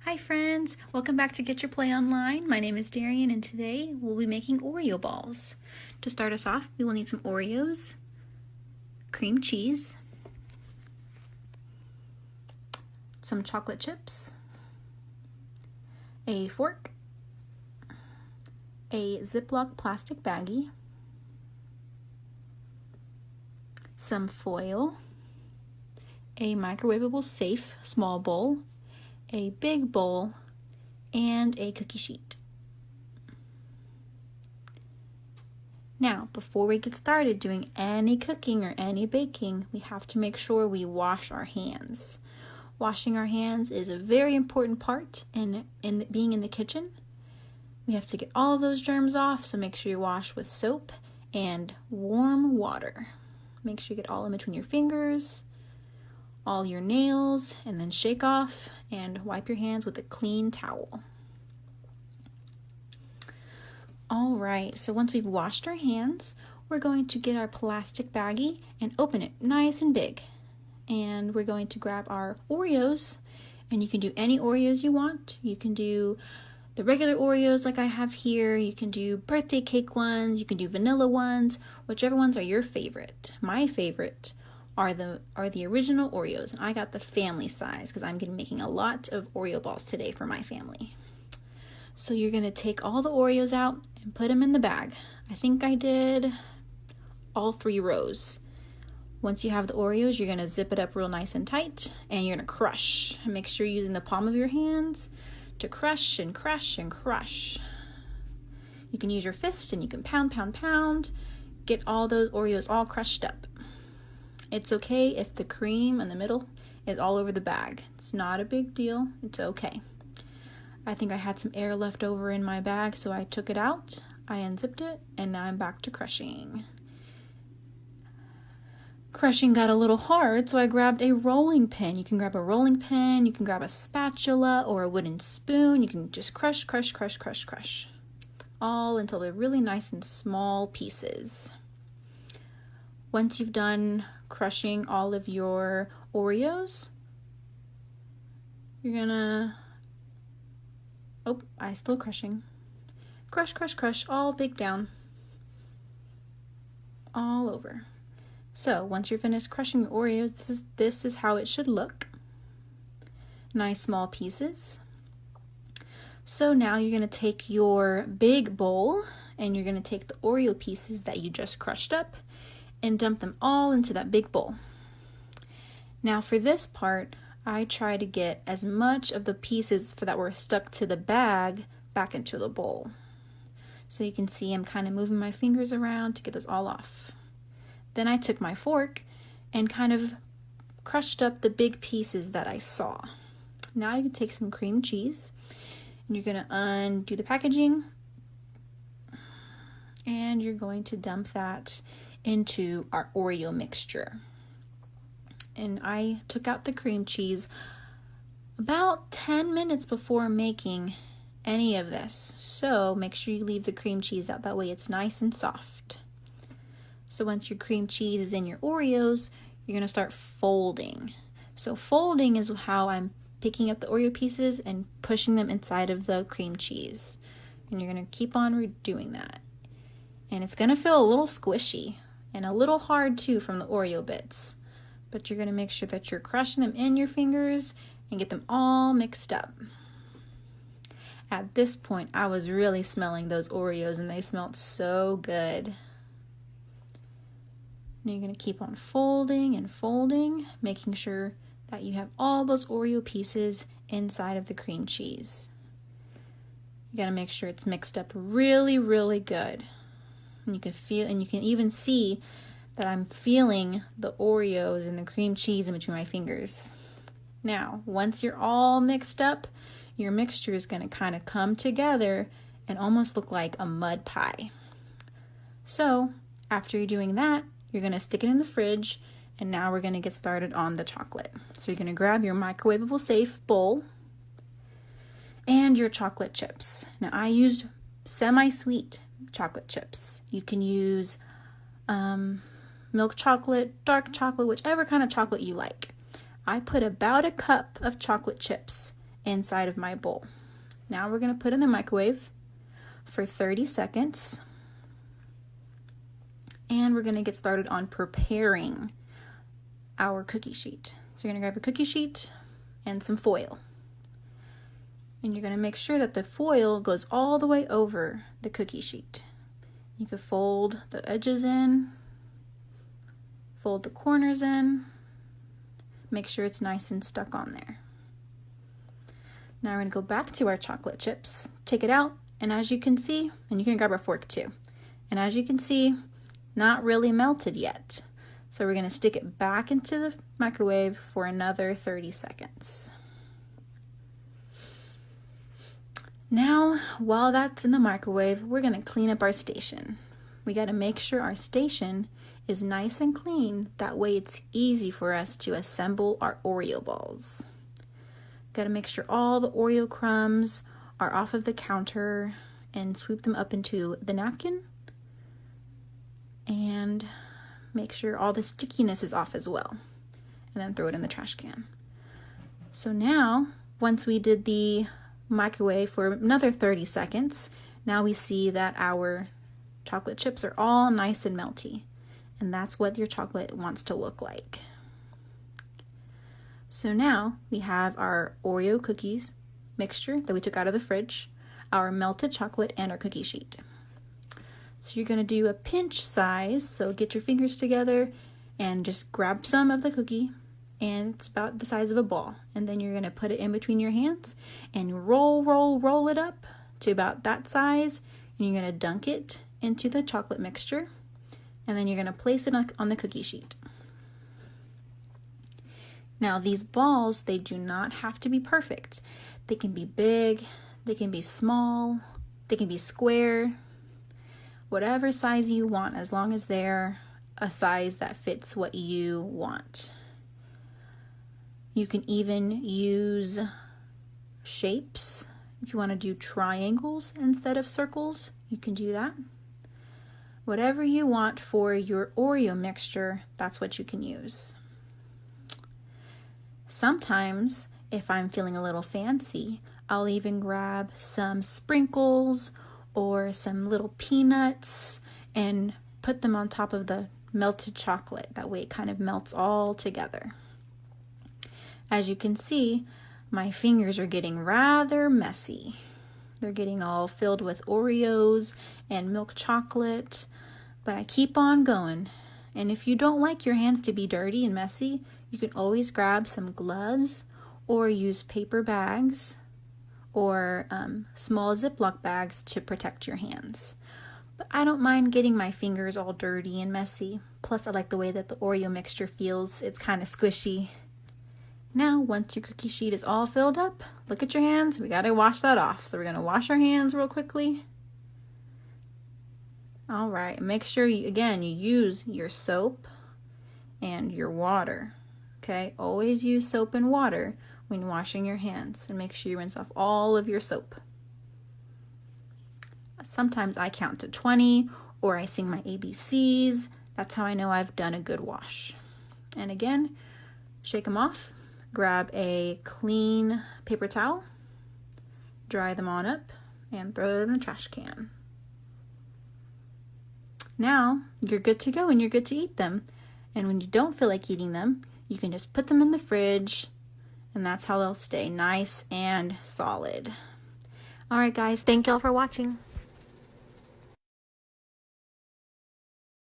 Hi friends, welcome back to Get Your Play Online. My name is Darian and today we'll be making Oreo balls. To start us off, we will need some Oreos, cream cheese, some chocolate chips, a fork, a Ziploc plastic baggie, some foil, a microwavable safe small bowl, a big bowl, and a cookie sheet. Now, before we get started doing any cooking or any baking, we have to make sure we wash our hands. Washing our hands is a very important part in being in the kitchen. We have to get all of those germs off, so make sure you wash with soap and warm water. Make sure you get all in between your fingers, all your nails, and then shake off and wipe your hands with a clean towel. All right, so once we've washed our hands, we're going to get our plastic baggie and open it nice and big. And we're going to grab our Oreos, and you can do any Oreos you want. You can do the regular Oreos like I have here. You can do birthday cake ones. You can do vanilla ones, whichever ones are your favorite. My favorite are the original Oreos, and I got the family size because I'm going to be making a lot of Oreo balls today for my family. So you're going to take all the Oreos out and put them in the bag. I think I did all 3 rows. Once you have the Oreos, you're going to zip it up real nice and tight, and you're going to crush. And make sure you're using the palm of your hands to crush and crush and crush. You can use your fist and you can pound, pound, pound. Get all those Oreos all crushed up. It's okay if the cream in the middle is all over the bag. It's not a big deal. It's okay. I think I had some air left over in my bag, so I took it out. I unzipped it, and now I'm back to crushing. Crushing got a little hard, so I grabbed a rolling pin. You can grab a rolling pin, you can grab a spatula or a wooden spoon. You can just crush, crush, crush, crush, crush. All until they're really nice and small pieces. Once you've done crushing all of your Oreos, you're gonna, I'm still crushing. Crush, crush, crush, all big down. All over. So once you're finished crushing your Oreos, this is how it should look. Nice small pieces. So now you're gonna take your big bowl and you're gonna take the Oreo pieces that you just crushed up and dump them all into that big bowl. Now for this part, I try to get as much of the pieces that were stuck to the bag back into the bowl. So you can see I'm kind of moving my fingers around to get those all off. Then I took my fork and kind of crushed up the big pieces that I saw. Now you can take some cream cheese and you're going to undo the packaging and you're going to dump that into our Oreo mixture. And I took out the cream cheese about 10 minutes before making any of this. So make sure you leave the cream cheese out, that way it's nice and soft. So once your cream cheese is in your Oreos, you're going to start folding. So folding is how I'm picking up the Oreo pieces and pushing them inside of the cream cheese. And you're going to keep on doing that. And it's going to feel a little squishy and a little hard too from the Oreo bits. But you're going to make sure that you're crushing them in your fingers and get them all mixed up. At this point, I was really smelling those Oreos and they smelled so good. And you're going to keep on folding and folding, making sure that you have all those Oreo pieces inside of the cream cheese. You got to make sure it's mixed up really, really good. And you can feel, and you can even see that I'm feeling the Oreos and the cream cheese in between my fingers. Now, once you're all mixed up, your mixture is going to kind of come together and almost look like a mud pie. So, after you're doing that, you're going to stick it in the fridge, and now we're going to get started on the chocolate. So you're going to grab your microwavable safe bowl and your chocolate chips. Now, I used semi-sweet chocolate chips. You can use milk chocolate, dark chocolate, whichever kind of chocolate you like. I put about a cup of chocolate chips inside of my bowl. Now we're going to put in the microwave for 30 seconds. And we're going to get started on preparing our cookie sheet. So you're going to grab a cookie sheet and some foil. And you're going to make sure that the foil goes all the way over the cookie sheet. You can fold the edges in, fold the corners in, make sure it's nice and stuck on there. Now we're going to go back to our chocolate chips, take it out, and as you can see, and you can grab a fork too, and as you can see, not really melted yet. So we're going to stick it back into the microwave for another 30 seconds. Now, while that's in the microwave, we're going to clean up our station. We got to make sure our station is nice and clean. That way it's easy for us to assemble our Oreo balls. Got to make sure all the Oreo crumbs are off of the counter and sweep them up into the napkin. And make sure all the stickiness is off as well. And then throw it in the trash can. So now, once we did the microwave for another 30 seconds, now we see that our chocolate chips are all nice and melty. And that's what your chocolate wants to look like. So now we have our Oreo cookies mixture that we took out of the fridge, our melted chocolate, and our cookie sheet. So you're going to do a pinch size, so get your fingers together and just grab some of the cookie, and it's about the size of a ball. And then you're going to put it in between your hands and roll it up to about that size, and you're going to dunk it into the chocolate mixture, and then you're going to place it on the cookie sheet. Now these balls, they do not have to be perfect. They can be big, they can be small, they can be square, whatever size you want, as long as they're a size that fits what you want. You can even use shapes. If you want to do triangles instead of circles, you can do that. Whatever you want for your Oreo mixture, that's what you can use. Sometimes, if I'm feeling a little fancy, I'll even grab some sprinkles or some little peanuts and put them on top of the melted chocolate. That way it kind of melts all together. As you can see, my fingers are getting rather messy. They're getting all filled with Oreos and milk chocolate, but I keep on going. And if you don't like your hands to be dirty and messy, you can always grab some gloves or use paper bags or small Ziploc bags to protect your hands. But I don't mind getting my fingers all dirty and messy. Plus, I like the way that the Oreo mixture feels. It's kind of squishy. Now, once your cookie sheet is all filled up, look at your hands. We got to wash that off. So we're going to wash our hands real quickly. All right, make sure you use your soap and your water. Okay, always use soap and water when washing your hands, and make sure you rinse off all of your soap. Sometimes I count to 20 or I sing my ABCs. That's how I know I've done a good wash. And again, shake them off. Grab a clean paper towel, dry them on up, and throw it in the trash can. Now you're good to go and you're good to eat them. And when you don't feel like eating them, you can just put them in the fridge, and that's how they'll stay nice and solid. All right, guys, thank y'all for watching.